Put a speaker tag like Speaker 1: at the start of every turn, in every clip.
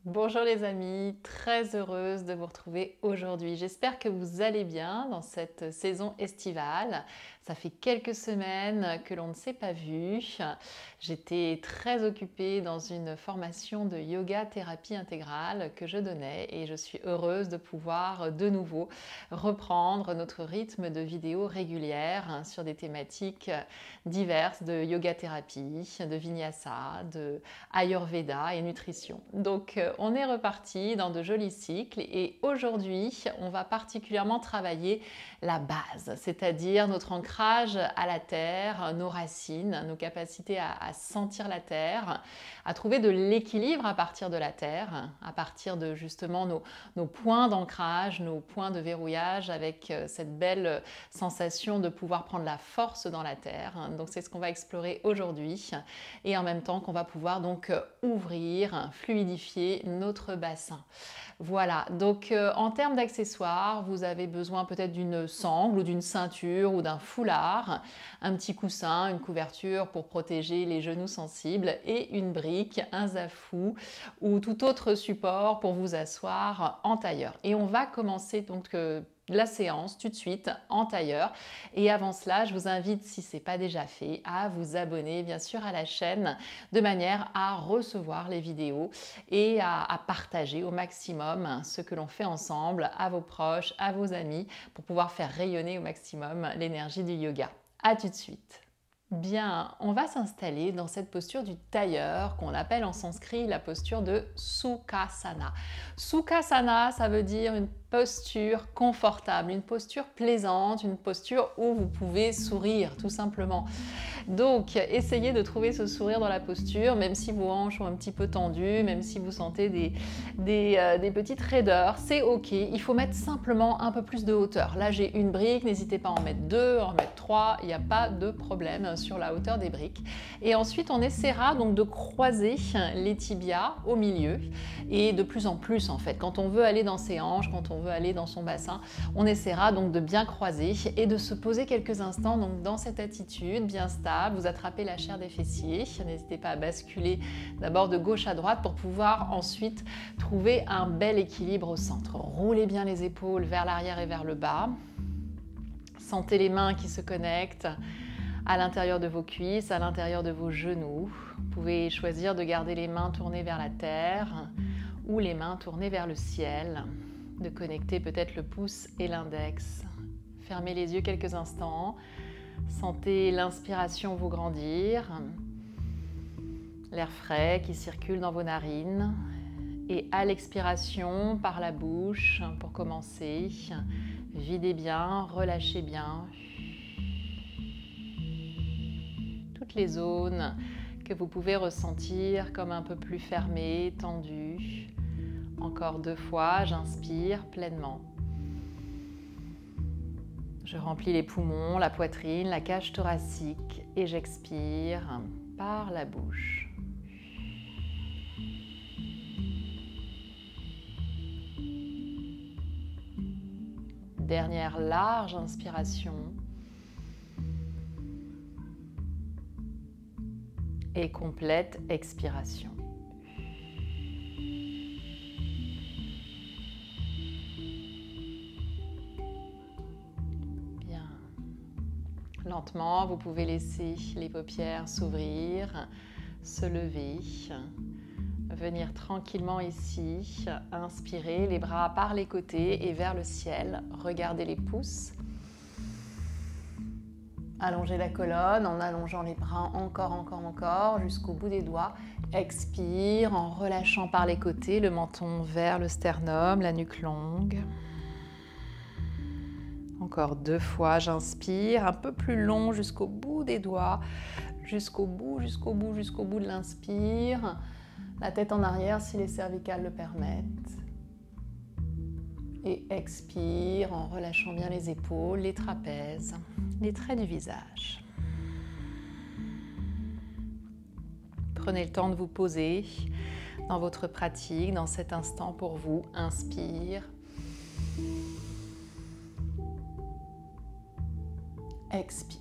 Speaker 1: Bonjour les amis, très heureuse de vous retrouver aujourd'hui. J'espère que vous allez bien dans cette saison estivale. Ça fait quelques semaines que l'on ne s'est pas vu. J'étais très occupée dans une formation de yoga thérapie intégrale que je donnais et je suis heureuse de pouvoir de nouveau reprendre notre rythme de vidéos régulières sur des thématiques diverses de yoga thérapie, de vinyasa, de ayurveda et nutrition. Donc on est reparti dans de jolis cycles et aujourd'hui on va particulièrement travailler la base, c'est-à-dire notre ancrage à la terre, nos racines, nos capacités à sentir la terre, à trouver de l'équilibre à partir de la terre, à partir de justement nos points d'ancrage, nos points de verrouillage avec cette belle sensation de pouvoir prendre la force dans la terre. Donc c'est ce qu'on va explorer aujourd'hui et en même temps qu'on va pouvoir donc ouvrir, fluidifier notre bassin. Voilà, donc en termes d'accessoires, vous avez besoin peut-être d'une sangle ou d'une ceinture ou d'un foulard, un petit coussin, une couverture pour protéger les genoux sensibles et une brique, un zafou ou tout autre support pour vous asseoir en tailleur. Et on va commencer donc la séance tout de suite en tailleur et avant cela je vous invite, si ce n'est pas déjà fait, à vous abonner bien sûr à la chaîne de manière à recevoir les vidéos et à partager au maximum ce que l'on fait ensemble à vos proches, à vos amis pour pouvoir faire rayonner au maximum l'énergie du yoga. À tout de suite. Bien, on va s'installer dans cette posture du tailleur qu'on appelle en sanskrit la posture de Sukhasana. Sukhasana, ça veut dire une posture confortable, une posture plaisante, une posture où vous pouvez sourire tout simplement. Donc, essayez de trouver ce sourire dans la posture, même si vos hanches sont un petit peu tendues, même si vous sentez des petites raideurs, c'est ok. Il faut mettre simplement un peu plus de hauteur. Là, j'ai une brique, n'hésitez pas à en mettre deux, à en mettre trois, il n'y a pas de problème sur la hauteur des briques. Et ensuite, on essaiera donc de croiser les tibias au milieu et de plus en plus en fait. Quand on veut aller dans ses hanches, quand on veut aller dans son bassin, on essaiera donc de bien croiser et de se poser quelques instants donc dans cette attitude bien stable. Vous attrapez la chair des fessiers, n'hésitez pas à basculer d'abord de gauche à droite pour pouvoir ensuite trouver un bel équilibre au centre. Roulez bien les épaules vers l'arrière et vers le bas. Sentez les mains qui se connectent à l'intérieur de vos cuisses, à l'intérieur de vos genoux. Vous pouvez choisir de garder les mains tournées vers la terre ou les mains tournées vers le ciel, de connecter peut-être le pouce et l'index. Fermez les yeux quelques instants. Sentez l'inspiration vous grandir, l'air frais qui circule dans vos narines et à l'expiration par la bouche pour commencer, videz bien, relâchez bien toutes les zones que vous pouvez ressentir comme un peu plus fermées, tendues. Encore 2 fois, j'inspire pleinement. Je remplis les poumons, la poitrine, la cage thoracique et j'expire par la bouche. Dernière large inspiration. Et complète expiration. Lentement, vous pouvez laisser les paupières s'ouvrir, se lever, venir tranquillement ici, inspirer, les bras par les côtés et vers le ciel, regardez les pouces. Allongez la colonne en allongeant les bras encore jusqu'au bout des doigts. Expire en relâchant par les côtés, le menton vers le sternum, la nuque longue. Encore 2 fois, j'inspire, un peu plus long jusqu'au bout des doigts, jusqu'au bout de l'inspire. La tête en arrière si les cervicales le permettent. Et expire en relâchant bien les épaules, les trapèzes, les traits du visage. Prenez le temps de vous poser dans votre pratique, dans cet instant pour vous. Inspire. Expire.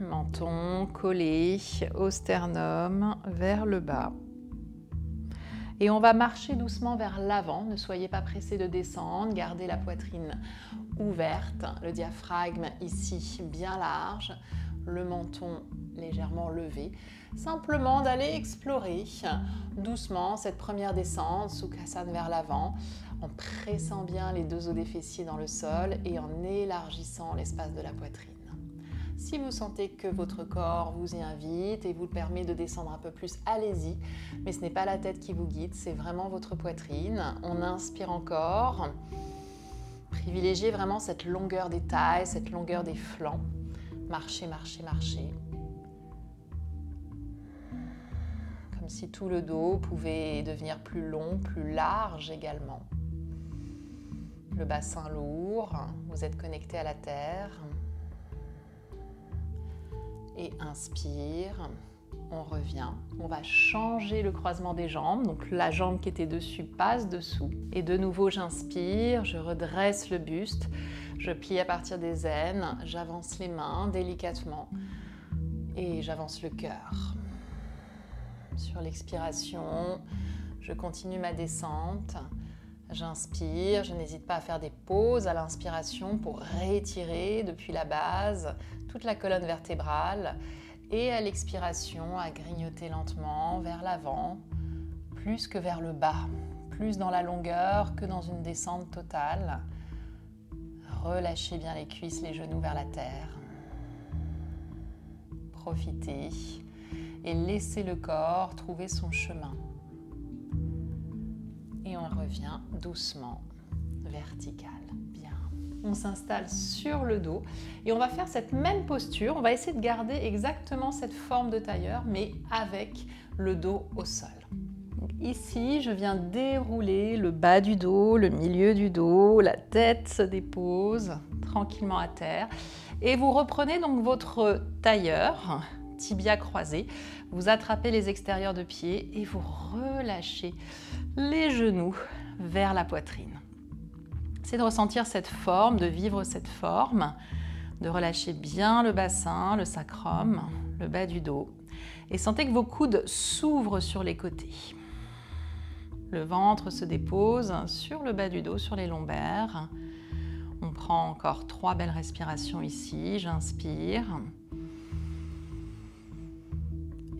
Speaker 1: Menton collé au sternum vers le bas. Et on va marcher doucement vers l'avant. Ne soyez pas pressés de descendre. Gardez la poitrine ouverte, le diaphragme ici bien large, le menton légèrement levé. Simplement d'aller explorer doucement cette première descente, Sukhasana vers l'avant, en pressant bien les deux os des fessiers dans le sol et en élargissant l'espace de la poitrine. Si vous sentez que votre corps vous y invite et vous permet de descendre un peu plus, allez-y. Mais ce n'est pas la tête qui vous guide, c'est vraiment votre poitrine. On inspire encore. Privilégiez vraiment cette longueur des tailles, cette longueur des flancs. Marchez, marchez, marchez. Comme si tout le dos pouvait devenir plus long, plus large également. Le bassin lourd, vous êtes connecté à la terre. Et inspire, on revient. On va changer le croisement des jambes. Donc la jambe qui était dessus passe dessous. Et de nouveau, j'inspire, je redresse le buste. Je plie à partir des aines. J'avance les mains délicatement. Et j'avance le cœur. Sur l'expiration, je continue ma descente. J'inspire, je n'hésite pas à faire des pauses à l'inspiration pour réétirer depuis la base toute la colonne vertébrale et à l'expiration à grignoter lentement vers l'avant, plus que vers le bas, plus dans la longueur que dans une descente totale. Relâchez bien les cuisses, les genoux vers la terre. Profitez et laissez le corps trouver son chemin. Et on revient doucement, vertical. Bien. On s'installe sur le dos et on va faire cette même posture. On va essayer de garder exactement cette forme de tailleur, mais avec le dos au sol. Donc ici, je viens dérouler le bas du dos, le milieu du dos, la tête se dépose tranquillement à terre. Et vous reprenez donc votre tailleur, tibia croisé. Vous attrapez les extérieurs de pied et vous relâchez les genoux vers la poitrine. C'est de ressentir cette forme, de vivre cette forme, de relâcher bien le bassin, le sacrum, le bas du dos. Et sentez que vos coudes s'ouvrent sur les côtés. Le ventre se dépose sur le bas du dos, sur les lombaires. On prend encore 3 belles respirations ici. J'inspire.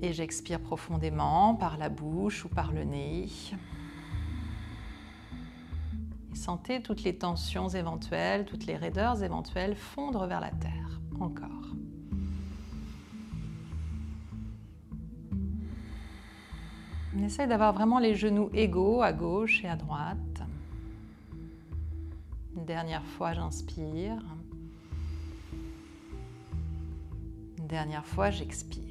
Speaker 1: Et j'expire profondément par la bouche ou par le nez. Et sentez toutes les tensions éventuelles, toutes les raideurs éventuelles fondre vers la terre. Encore. On essaie d'avoir vraiment les genoux égaux à gauche et à droite. Une dernière fois, j'inspire. Une dernière fois, j'expire.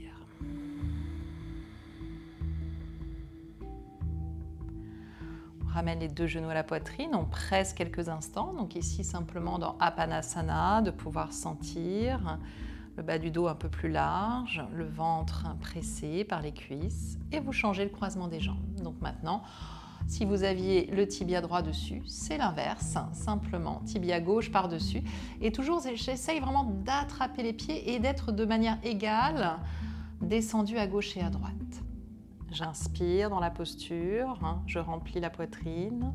Speaker 1: On ramène les 2 genoux à la poitrine, on presse quelques instants. Donc ici, simplement dans Apanasana, de pouvoir sentir le bas du dos un peu plus large, le ventre pressé par les cuisses. Et vous changez le croisement des jambes. Donc maintenant, si vous aviez le tibia droit dessus, c'est l'inverse. Simplement, tibia gauche par-dessus. Et toujours, j'essaye vraiment d'attraper les pieds et d'être de manière égale, descendu à gauche et à droite. J'inspire dans la posture, je remplis la poitrine.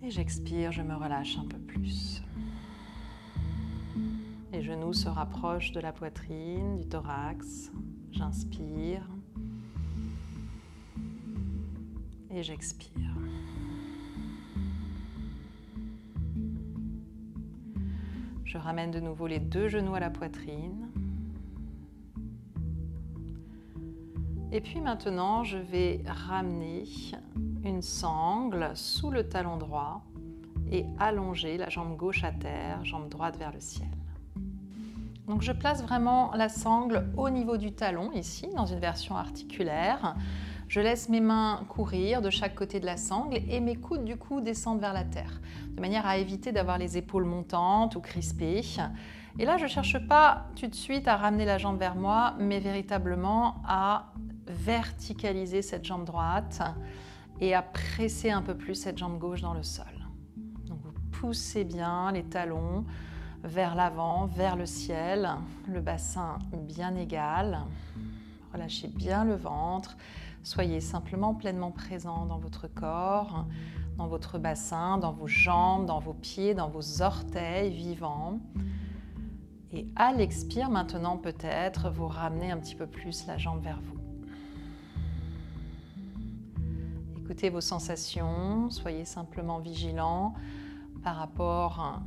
Speaker 1: Et j'expire, je me relâche un peu plus. Les genoux se rapprochent de la poitrine, du thorax. J'inspire. Et j'expire. Je ramène de nouveau les 2 genoux à la poitrine. Et puis maintenant, je vais ramener une sangle sous le talon droit et allonger la jambe gauche à terre, jambe droite vers le ciel. Donc je place vraiment la sangle au niveau du talon, ici, dans une version articulaire. Je laisse mes mains courir de chaque côté de la sangle et mes coudes, du coup, descendent vers la terre, de manière à éviter d'avoir les épaules montantes ou crispées. Et là, je ne cherche pas tout de suite à ramener la jambe vers moi, mais véritablement à verticaliser cette jambe droite et à presser un peu plus cette jambe gauche dans le sol. Donc vous poussez bien les talons vers l'avant, vers le ciel, le bassin bien égal. Relâchez bien le ventre. Soyez simplement pleinement présent dans votre corps, dans votre bassin, dans vos jambes, dans vos pieds, dans vos orteils vivants. Et à l'expire, maintenant peut-être, vous ramenez un petit peu plus la jambe vers vous. Écoutez vos sensations, soyez simplement vigilant par rapport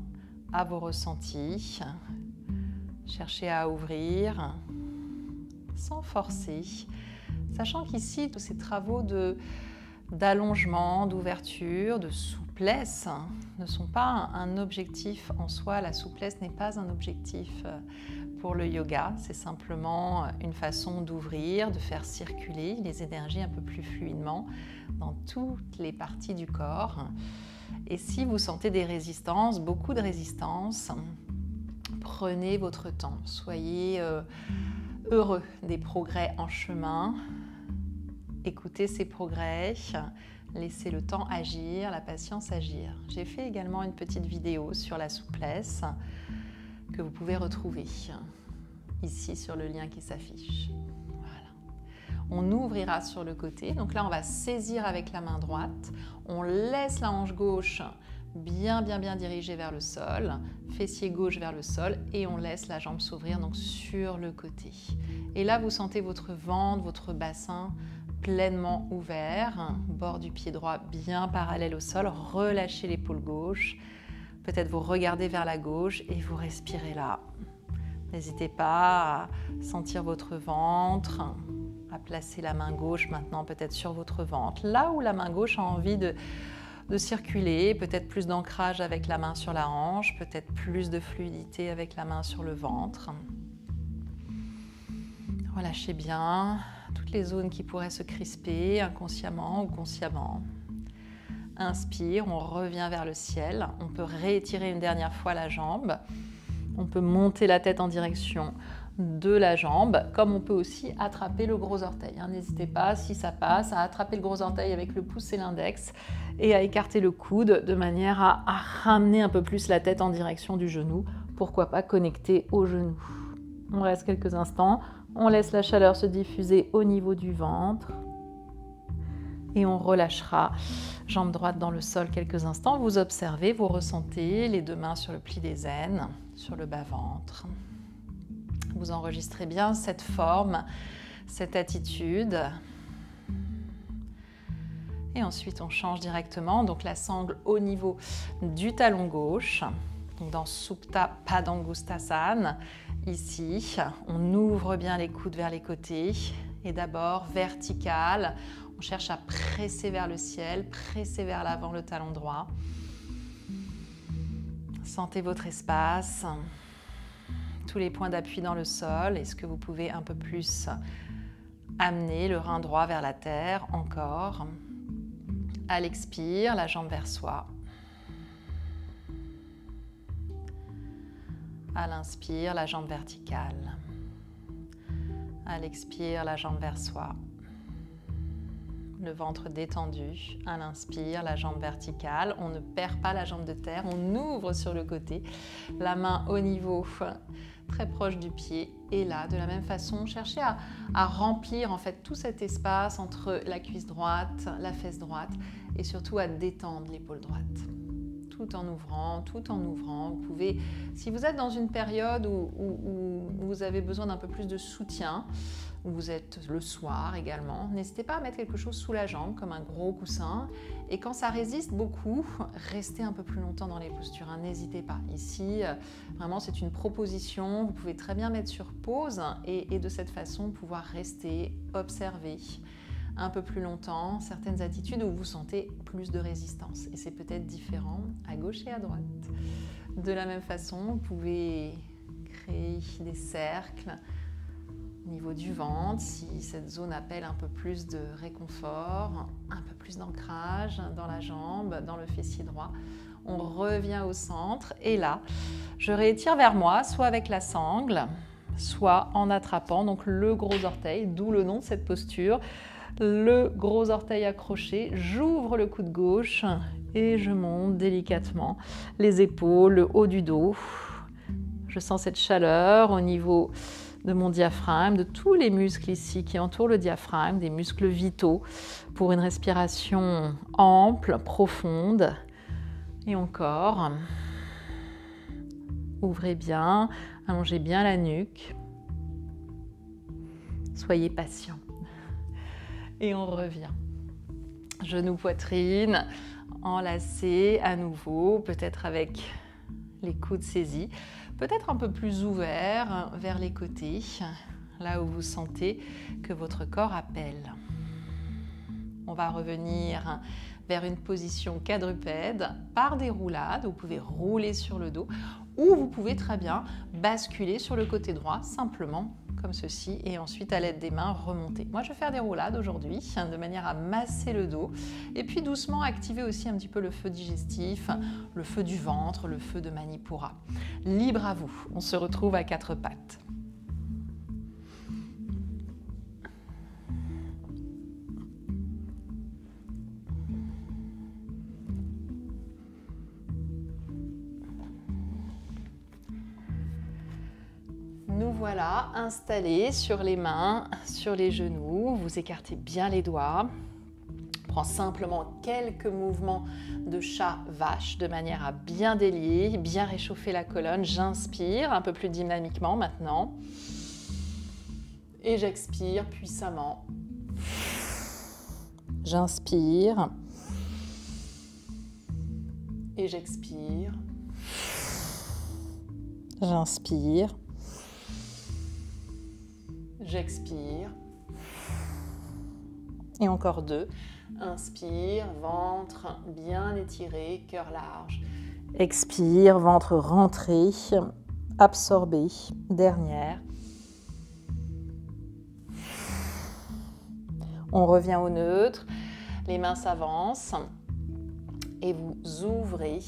Speaker 1: à vos ressentis. Cherchez à ouvrir sans forcer, sachant qu'ici, tous ces travaux d'allongement, d'ouverture, de souplesse ne sont pas un objectif en soi. La souplesse n'est pas un objectif pour le yoga, c'est simplement une façon d'ouvrir, de faire circuler les énergies un peu plus fluidement dans toutes les parties du corps. Et si vous sentez des résistances, beaucoup de résistances, prenez votre temps, soyez heureux des progrès en chemin, écoutez ces progrès, laissez le temps agir, la patience agir. J'ai fait également une petite vidéo sur la souplesse que vous pouvez retrouver ici sur le lien qui s'affiche. Voilà. On ouvrira sur le côté, donc là on va saisir avec la main droite, on laisse la hanche gauche bien dirigée vers le sol, fessier gauche vers le sol et on laisse la jambe s'ouvrir donc sur le côté. Et là vous sentez votre ventre, votre bassin pleinement ouvert, bord du pied droit bien parallèle au sol, relâchez l'épaule gauche, peut-être vous regardez vers la gauche et vous respirez là. N'hésitez pas à sentir votre ventre, à placer la main gauche maintenant peut-être sur votre ventre, là où la main gauche a envie de circuler, peut-être plus d'ancrage avec la main sur la hanche, peut-être plus de fluidité avec la main sur le ventre. Relâchez bien toutes les zones qui pourraient se crisper inconsciemment ou consciemment. Inspire, on revient vers le ciel. On peut réétirer une dernière fois la jambe. On peut monter la tête en direction de la jambe, comme on peut aussi attraper le gros orteil. N'hésitez pas, si ça passe, à attraper le gros orteil avec le pouce et l'index et à écarter le coude de manière à ramener un peu plus la tête en direction du genou. Pourquoi pas connecter au genou. On reste quelques instants, on laisse la chaleur se diffuser au niveau du ventre et on relâchera. Jambe droite dans le sol quelques instants. Vous observez, vous ressentez les deux mains sur le pli des aines, sur le bas-ventre. Vous enregistrez bien cette forme, cette attitude. Et ensuite, on change directement. Donc, la sangle au niveau du talon gauche. Donc, dans Supta Padangusthasana, ici, on ouvre bien les coudes vers les côtés. Et d'abord, vertical. On cherche à presser vers le ciel, presser vers l'avant le talon droit. Sentez votre espace. Tous les points d'appui dans le sol. Est-ce que vous pouvez un peu plus amener le rein droit vers la terre? Encore. À l'expire, la jambe vers soi. À l'inspire, la jambe verticale. À l'expire, la jambe vers soi. Le ventre détendu. À l'inspire, la jambe verticale. On ne perd pas la jambe de terre. On ouvre sur le côté. La main au niveau très proche du pied. Et là, de la même façon, cherchez à remplir en fait tout cet espace entre la cuisse droite, la fesse droite et surtout à détendre l'épaule droite. Tout en ouvrant, vous pouvez, si vous êtes dans une période où vous avez besoin d'un peu plus de soutien, où vous êtes le soir également, n'hésitez pas à mettre quelque chose sous la jambe, comme un gros coussin. Et quand ça résiste beaucoup, restez un peu plus longtemps dans les postures, n'hésitez pas. Ici, vraiment, c'est une proposition. Vous pouvez très bien mettre sur pause et de cette façon pouvoir rester, observer un peu plus longtemps certaines attitudes où vous sentez plus de résistance. Et c'est peut-être différent à gauche et à droite. De la même façon, vous pouvez créer des cercles au niveau du ventre, si cette zone appelle un peu plus de réconfort, un peu plus d'ancrage dans la jambe, dans le fessier droit. On revient au centre et là, je réétire vers moi, soit avec la sangle, soit en attrapant donc le gros orteil, d'où le nom de cette posture. Le gros orteil accroché, j'ouvre le coude gauche et je monte délicatement les épaules, le haut du dos. Je sens cette chaleur au niveau de mon diaphragme, de tous les muscles ici qui entourent le diaphragme, des muscles vitaux, pour une respiration ample, profonde. Et encore. Ouvrez bien, allongez bien la nuque. Soyez patient. Et on revient. Genoux, poitrine, enlacés à nouveau, peut-être avec les coudes saisis, peut-être un peu plus ouverts vers les côtés, là où vous sentez que votre corps appelle. On va revenir vers une position quadrupède par des roulades. Vous pouvez rouler sur le dos ou vous pouvez très bien basculer sur le côté droit, simplement comme ceci, et ensuite à l'aide des mains remonter. Moi je vais faire des roulades aujourd'hui de manière à masser le dos et puis doucement activer aussi un petit peu le feu digestif, le feu du ventre, le feu de Manipura. Libre à vous, on se retrouve à quatre pattes. Nous voilà installés sur les mains, sur les genoux. Vous écartez bien les doigts. On prend simplement quelques mouvements de chat-vache de manière à bien délier, bien réchauffer la colonne. J'inspire un peu plus dynamiquement maintenant. Et j'expire puissamment. J'inspire. Et j'expire. J'inspire. J'expire. Et encore deux. Inspire, ventre bien étiré, cœur large. Expire, ventre rentré, absorbé. Dernière. On revient au neutre. Les mains s'avancent. Et vous ouvrez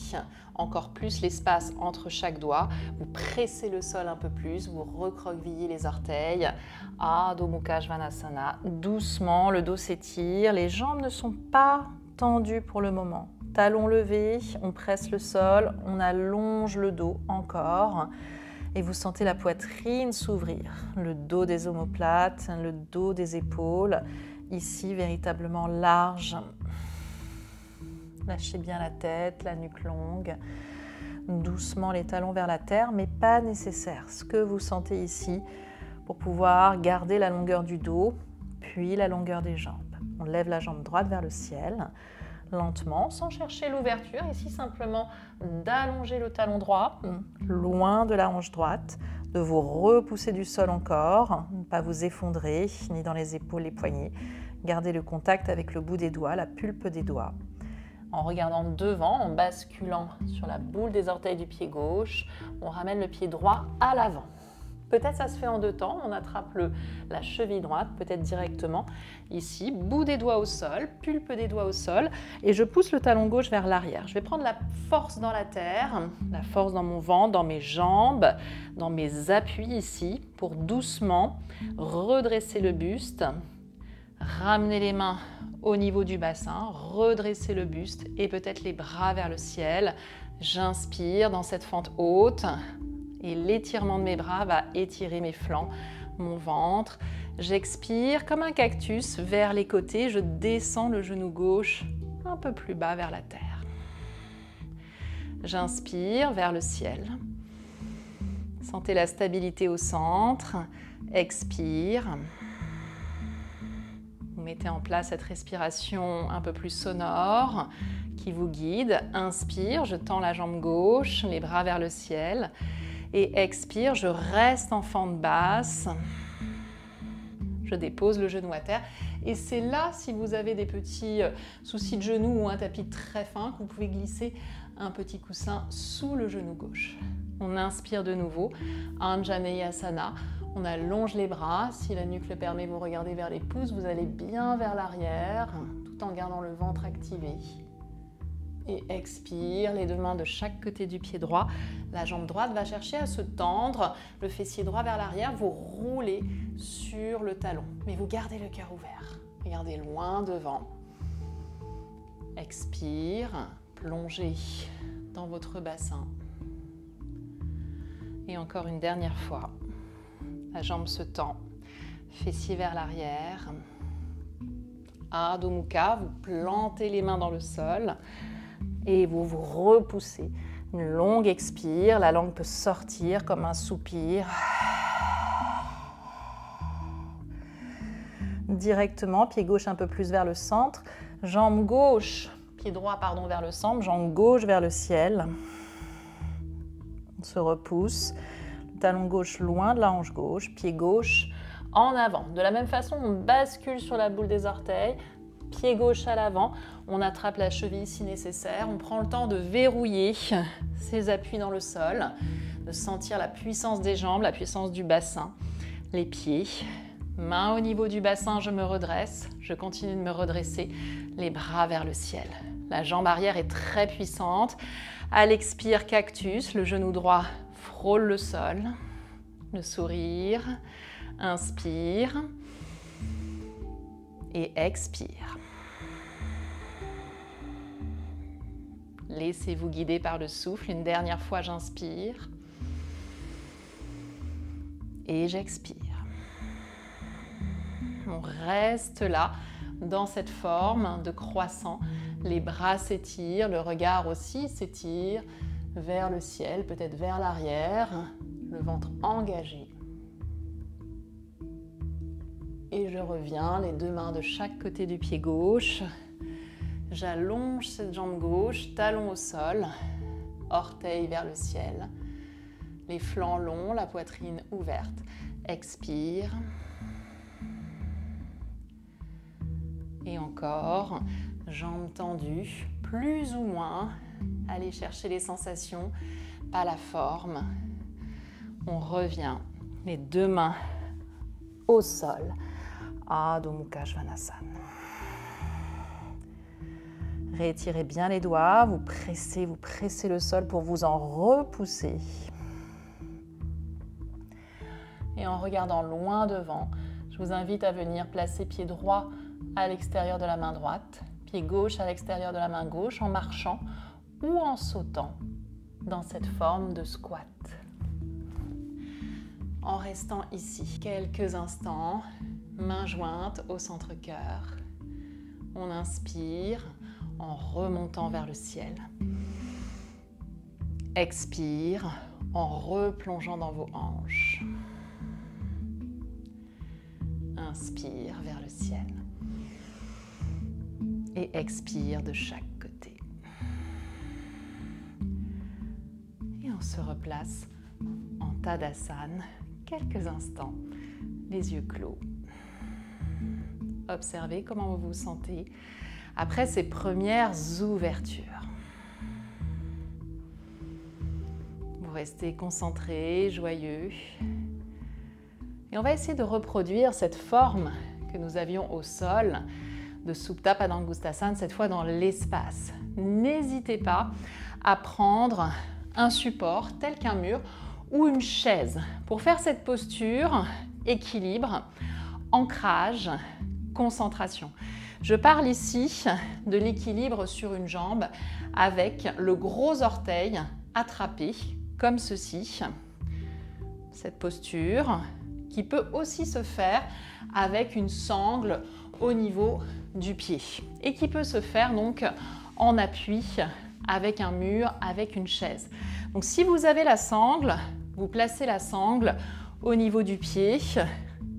Speaker 1: encore plus l'espace entre chaque doigt. Vous pressez le sol un peu plus, vous recroquevillez les orteils. Adho Mukha Svanasana. Doucement, le dos s'étire. Les jambes ne sont pas tendues pour le moment. Talons levés, on presse le sol, on allonge le dos encore. Et vous sentez la poitrine s'ouvrir. Le dos des omoplates, le dos des épaules. Ici, véritablement large. Lâchez bien la tête, la nuque longue, doucement les talons vers la terre, mais pas nécessaire. Ce que vous sentez ici pour pouvoir garder la longueur du dos, puis la longueur des jambes. On lève la jambe droite vers le ciel, lentement, sans chercher l'ouverture. Ici, simplement d'allonger le talon droit, loin de la hanche droite, de vous repousser du sol encore, ne pas vous effondrer, ni dans les épaules, les poignets. Gardez le contact avec le bout des doigts, la pulpe des doigts. En regardant devant, en basculant sur la boule des orteils du pied gauche, on ramène le pied droit à l'avant. Peut-être ça se fait en deux temps, on attrape la cheville droite, peut-être directement ici, bout des doigts au sol, pulpe des doigts au sol, et je pousse le talon gauche vers l'arrière. Je vais prendre la force dans la terre, la force dans mon ventre, dans mes jambes, dans mes appuis ici, pour doucement redresser le buste, ramener les mains au niveau du bassin, redresser le buste et peut-être les bras vers le ciel. J'inspire dans cette fente haute et l'étirement de mes bras va étirer mes flancs, mon ventre. J'expire comme un cactus vers les côtés. Je descends le genou gauche un peu plus bas vers la terre. J'inspire vers le ciel. Sentez la stabilité au centre. Expire. Vous mettez en place cette respiration un peu plus sonore qui vous guide. Inspire, je tends la jambe gauche, les bras vers le ciel. Et expire, je reste en fente basse. Je dépose le genou à terre. Et c'est là, si vous avez des petits soucis de genou ou un tapis très fin, que vous pouvez glisser un petit coussin sous le genou gauche. On inspire de nouveau, Anjaneyasana. On allonge les bras, si la nuque le permet, vous regardez vers les pouces, vous allez bien vers l'arrière, tout en gardant le ventre activé. Et expire, les deux mains de chaque côté du pied droit. La jambe droite va chercher à se tendre, le fessier droit vers l'arrière, vous roulez sur le talon. Mais vous gardez le cœur ouvert, regardez loin devant. Expire, plongez dans votre bassin. Et encore une dernière fois. La jambe se tend, fessier vers l'arrière. Adho Mukha, vous plantez les mains dans le sol et vous vous repoussez. Une longue expire, la langue peut sortir comme un soupir. Directement, pied gauche un peu plus vers le centre, jambe gauche, pied droit pardon vers le centre, jambe gauche vers le ciel. On se repousse, le talon gauche loin de la hanche gauche, pied gauche en avant. De la même façon, on bascule sur la boule des orteils, pied gauche à l'avant, on attrape la cheville si nécessaire, on prend le temps de verrouiller ses appuis dans le sol, de sentir la puissance des jambes, la puissance du bassin, les pieds. Main au niveau du bassin, je me redresse, je continue de me redresser, les bras vers le ciel. La jambe arrière est très puissante. À l'expire, cactus, le genou droit frôle le sol. Le sourire, inspire et expire. Laissez-vous guider par le souffle. Une dernière fois, j'inspire et j'expire. On reste là, dans cette forme de croissant. Les bras s'étirent, le regard aussi s'étire vers le ciel, peut-être vers l'arrière, le ventre engagé. Et je reviens, les deux mains de chaque côté du pied gauche. J'allonge cette jambe gauche, talon au sol, orteil vers le ciel. Les flancs longs, la poitrine ouverte. Expire. Et encore, jambes tendues, plus ou moins. Allez chercher les sensations, pas la forme. On revient, les deux mains au sol. Adho Mukha Svanasana. Réétirez bien les doigts, vous pressez le sol pour vous en repousser. Et en regardant loin devant, je vous invite à venir placer pied droit à l'extérieur de la main droite, pied gauche à l'extérieur de la main gauche, en marchant ou en sautant dans cette forme de squat. En restant ici quelques instants, mains jointes au centre-cœur. On inspire en remontant vers le ciel. Expire en replongeant dans vos hanches. Inspire vers le ciel. Et expire de chaque côté. Et on se replace en Tadasana quelques instants, les yeux clos. Observez comment vous vous sentez après ces premières ouvertures. Vous restez concentré, joyeux. Et on va essayer de reproduire cette forme que nous avions au sol de Supta Padangusthasana, cette fois dans l'espace. N'hésitez pas à prendre un support tel qu'un mur ou une chaise pour faire cette posture, équilibre, ancrage, concentration. Je parle ici de l'équilibre sur une jambe avec le gros orteil attrapé comme ceci. Cette posture qui peut aussi se faire avec une sangle au niveau du pied et qui peut se faire donc en appui avec un mur, avec une chaise. Donc si vous avez la sangle, vous placez la sangle au niveau du pied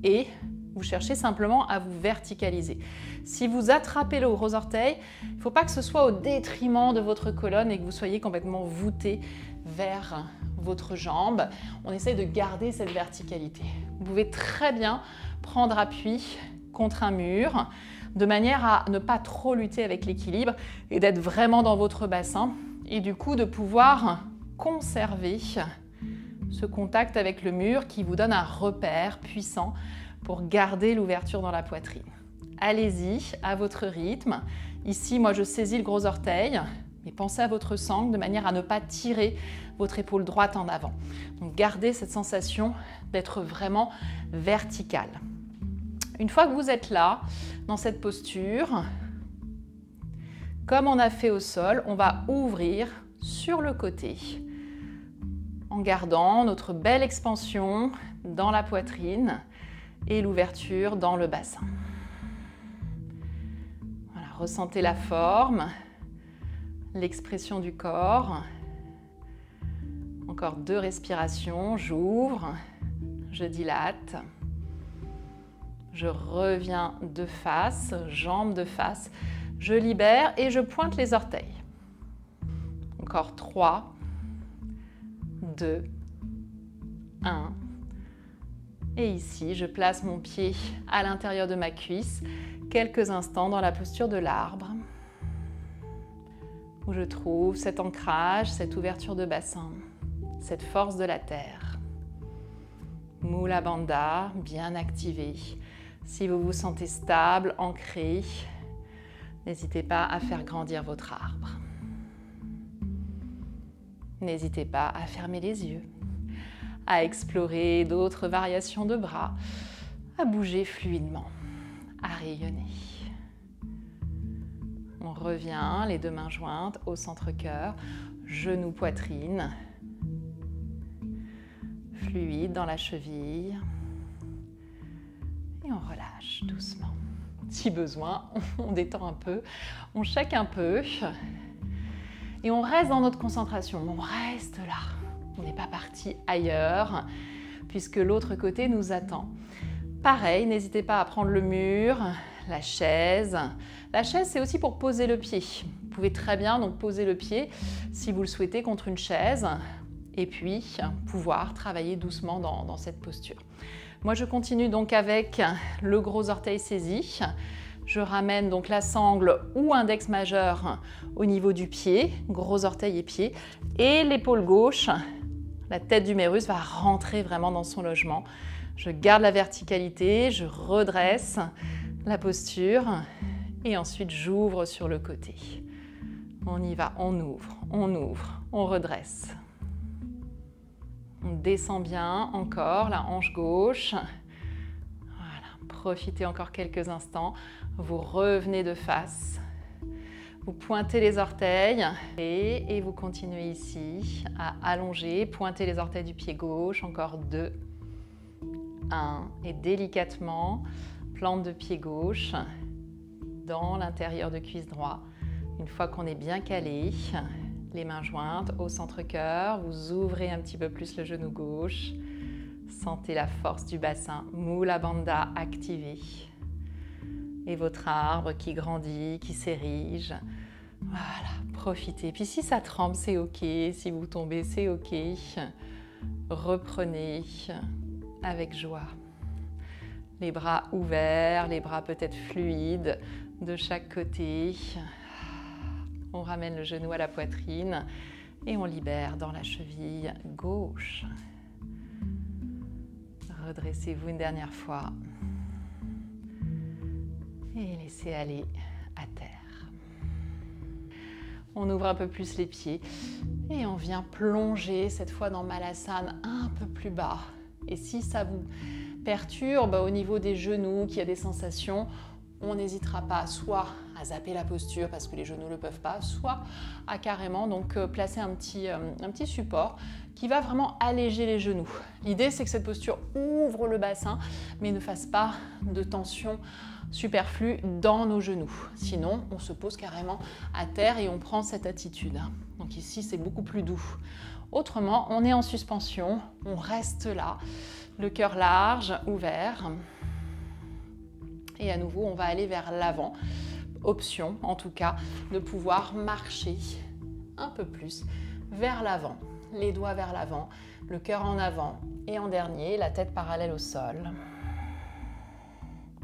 Speaker 1: et vous cherchez simplement à vous verticaliser. Si vous attrapez le gros orteil, il ne faut pas que ce soit au détriment de votre colonne et que vous soyez complètement voûté vers votre jambe. On essaye de garder cette verticalité. Vous pouvez très bien prendre appui contre un mur de manière à ne pas trop lutter avec l'équilibre et d'être vraiment dans votre bassin et du coup de pouvoir conserver ce contact avec le mur qui vous donne un repère puissant pour garder l'ouverture dans la poitrine. Allez-y à votre rythme. Ici, moi, je saisis le gros orteil, mais pensez à votre sangle de manière à ne pas tirer votre épaule droite en avant. Donc, gardez cette sensation d'être vraiment vertical. Une fois que vous êtes là, dans cette posture, comme on a fait au sol, on va ouvrir sur le côté en gardant notre belle expansion dans la poitrine et l'ouverture dans le bassin. Voilà, ressentez la forme, l'expression du corps. Encore 2 respirations, j'ouvre, je dilate, je reviens de face, jambes de face, je libère et je pointe les orteils. Encore 3, 2, 1. Et ici, je place mon pied à l'intérieur de ma cuisse, quelques instants dans la posture de l'arbre, où je trouve cet ancrage, cette ouverture de bassin, cette force de la terre. Mula Bandha, bien activé. Si vous vous sentez stable, ancré, n'hésitez pas à faire grandir votre arbre. N'hésitez pas à fermer les yeux, à explorer d'autres variations de bras, à bouger fluidement, à rayonner. On revient, les 2 mains jointes au centre-cœur, genoux, poitrine, fluide dans la cheville. Et on relâche doucement. Si besoin, on détend un peu, on shake un peu. Et on reste dans notre concentration, on reste là. On n'est pas parti ailleurs, puisque l'autre côté nous attend. Pareil, n'hésitez pas à prendre le mur, la chaise. La chaise, c'est aussi pour poser le pied. Vous pouvez très bien donc poser le pied, si vous le souhaitez, contre une chaise, et puis pouvoir travailler doucement dans cette posture. Moi, je continue donc avec le gros orteil saisi. Je ramène donc la sangle ou index majeur au niveau du pied, gros orteil et pied, et l'épaule gauche, la tête du mérus va rentrer vraiment dans son logement. Je garde la verticalité, je redresse la posture et ensuite j'ouvre sur le côté. On y va, on ouvre, on redresse. On descend bien, encore la hanche gauche. Voilà, profitez encore quelques instants. Vous revenez de face. Vous pointez les orteils et vous continuez ici à allonger. Pointez les orteils du pied gauche. Encore 2, 1. Et délicatement, plante de pied gauche dans l'intérieur de cuisse droit. Une fois qu'on est bien calé, les mains jointes au centre-cœur, vous ouvrez un petit peu plus le genou gauche. Sentez la force du bassin, Mula Bandha activé. Et votre arbre qui grandit, qui s'érige. Voilà, profitez. Puis si ça tremble, c'est OK. Si vous tombez, c'est OK. Reprenez avec joie. Les bras ouverts, les bras peut-être fluides de chaque côté. On ramène le genou à la poitrine et on libère dans la cheville gauche. Redressez-vous une dernière fois. Et laissez aller à terre. On ouvre un peu plus les pieds et on vient plonger cette fois dans Malasana un peu plus bas. Et si ça vous perturbe au niveau des genoux, qu'il y a des sensations, on n'hésitera pas soit à zapper la posture parce que les genoux ne le peuvent pas, soit à carrément donc placer un petit support qui va vraiment alléger les genoux. L'idée, c'est que cette posture ouvre le bassin, mais ne fasse pas de tension superflue dans nos genoux. Sinon, on se pose carrément à terre et on prend cette attitude. Donc ici, c'est beaucoup plus doux. Autrement, on est en suspension, on reste là, le cœur large, ouvert. Et à nouveau, on va aller vers l'avant. Option, en tout cas, de pouvoir marcher un peu plus vers l'avant. Les doigts vers l'avant, le cœur en avant. Et en dernier, la tête parallèle au sol.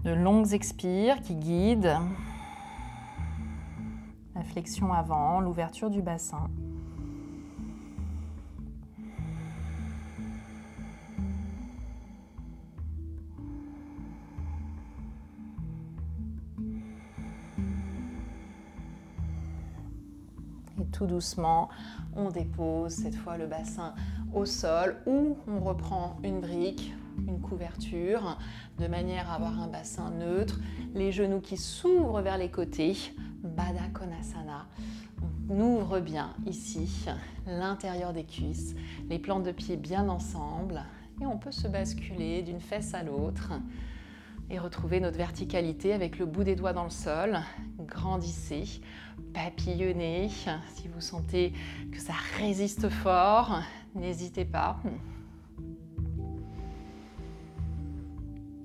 Speaker 1: De longues expires qui guident la flexion avant, l'ouverture du bassin. Et tout doucement, on dépose cette fois le bassin au sol ou on reprend une brique, une couverture, de manière à avoir un bassin neutre, les genoux qui s'ouvrent vers les côtés, Baddha Konasana. On ouvre bien ici l'intérieur des cuisses, les plantes de pied bien ensemble Et on peut se basculer d'une fesse à l'autre et retrouver notre verticalité avec le bout des doigts dans le sol. Grandissez, papillonnez. Si vous sentez que ça résiste fort, n'hésitez pas.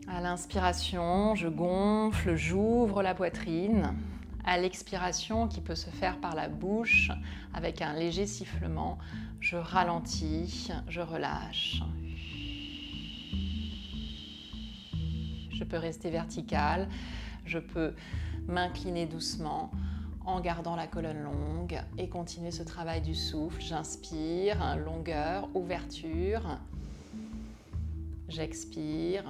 Speaker 1: À l'inspiration, je gonfle, j'ouvre la poitrine. À l'expiration, qui peut se faire par la bouche, avec un léger sifflement, je ralentis, je relâche. Je peux rester verticale, je peux m'incliner doucement en gardant la colonne longue et continuer ce travail du souffle. J'inspire, longueur, ouverture. J'expire.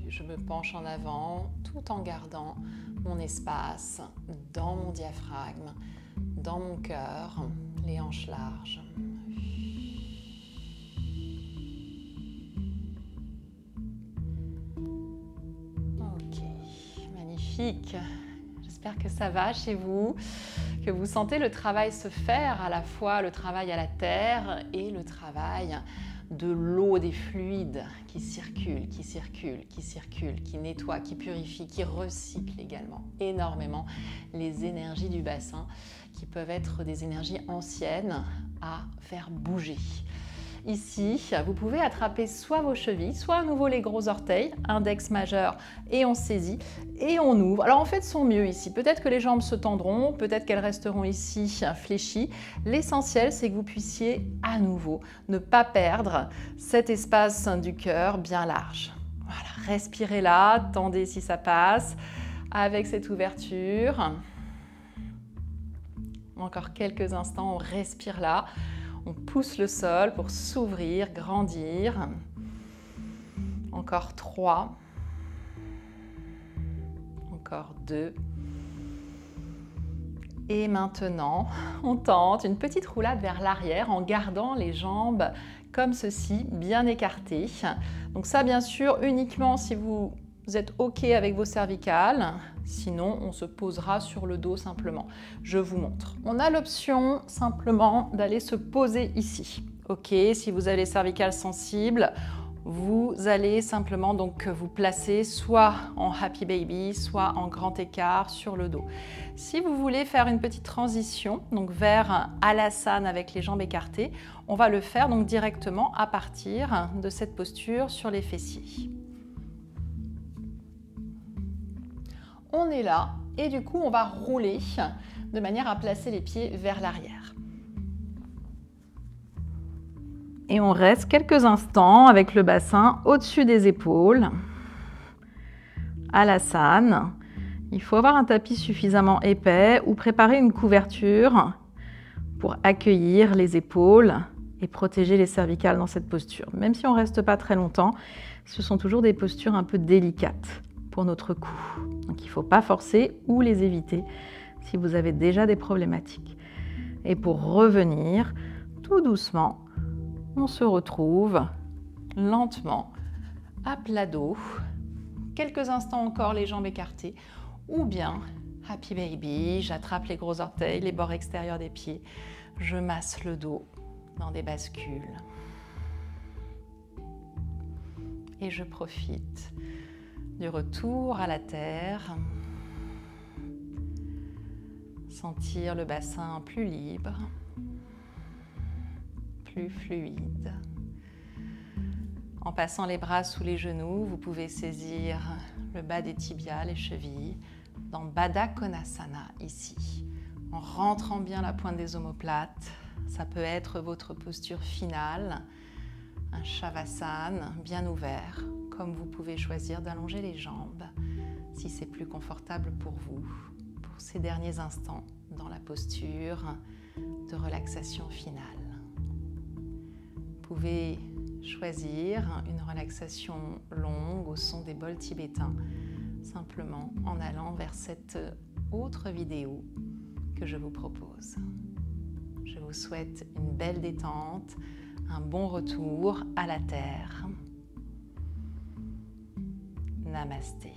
Speaker 1: Je me penche en avant tout en gardant mon espace dans mon diaphragme, dans mon cœur, les hanches larges. Ok, magnifique. J'espère que ça va chez vous, que vous sentez le travail se faire, à la fois le travail à la terre et le travail de l'eau, des fluides qui circulent, qui nettoient, qui purifient, qui recyclent également énormément les énergies du bassin qui peuvent être des énergies anciennes à faire bouger. Ici, vous pouvez attraper soit vos chevilles, soit à nouveau les gros orteils, index majeur, et on saisit et on ouvre. Alors en fait, son mieux ici. Peut-être que les jambes se tendront, peut-être qu'elles resteront ici fléchies. L'essentiel, c'est que vous puissiez à nouveau ne pas perdre cet espace du cœur bien large. Voilà, respirez là, tendez si ça passe, avec cette ouverture. Encore quelques instants, on respire là. On pousse le sol pour s'ouvrir, grandir. Encore 3. Encore 2. Et maintenant, on tente une petite roulade vers l'arrière en gardant les jambes comme ceci, bien écartées. Donc ça, bien sûr, uniquement si vous êtes OK avec vos cervicales. Sinon, on se posera sur le dos simplement. Je vous montre. On a l'option simplement d'aller se poser ici. OK, si vous avez les cervicales sensibles, vous allez simplement donc vous placer soit en Happy Baby, soit en grand écart sur le dos. Si vous voulez faire une petite transition donc vers Alasana avec les jambes écartées, on va le faire donc directement à partir de cette posture sur les fessiers. On est là et du coup on va rouler de manière à placer les pieds vers l'arrière. Et on reste quelques instants avec le bassin au-dessus des épaules. Alasana. Il faut avoir un tapis suffisamment épais ou préparer une couverture pour accueillir les épaules et protéger les cervicales dans cette posture. Même si on ne reste pas très longtemps, ce sont toujours des postures un peu délicates pour notre cou. Donc il ne faut pas forcer ou les éviter si vous avez déjà des problématiques. Et pour revenir, tout doucement, on se retrouve lentement à plat dos. Quelques instants encore les jambes écartées. Ou bien, Happy Baby, j'attrape les gros orteils, les bords extérieurs des pieds. Je masse le dos dans des bascules. Et je profite du retour à la terre. Sentir le bassin plus libre, plus fluide. En passant les bras sous les genoux, vous pouvez saisir le bas des tibias, les chevilles, dans Baddha Konasana ici. En rentrant bien la pointe des omoplates, ça peut être votre posture finale, un Shavasana bien ouvert, comme vous pouvez choisir d'allonger les jambes si c'est plus confortable pour vous, pour ces derniers instants dans la posture de relaxation finale. Vous pouvez choisir une relaxation longue au son des bols tibétains, simplement en allant vers cette autre vidéo que je vous propose. Je vous souhaite une belle détente, un bon retour à la terre. Namasté.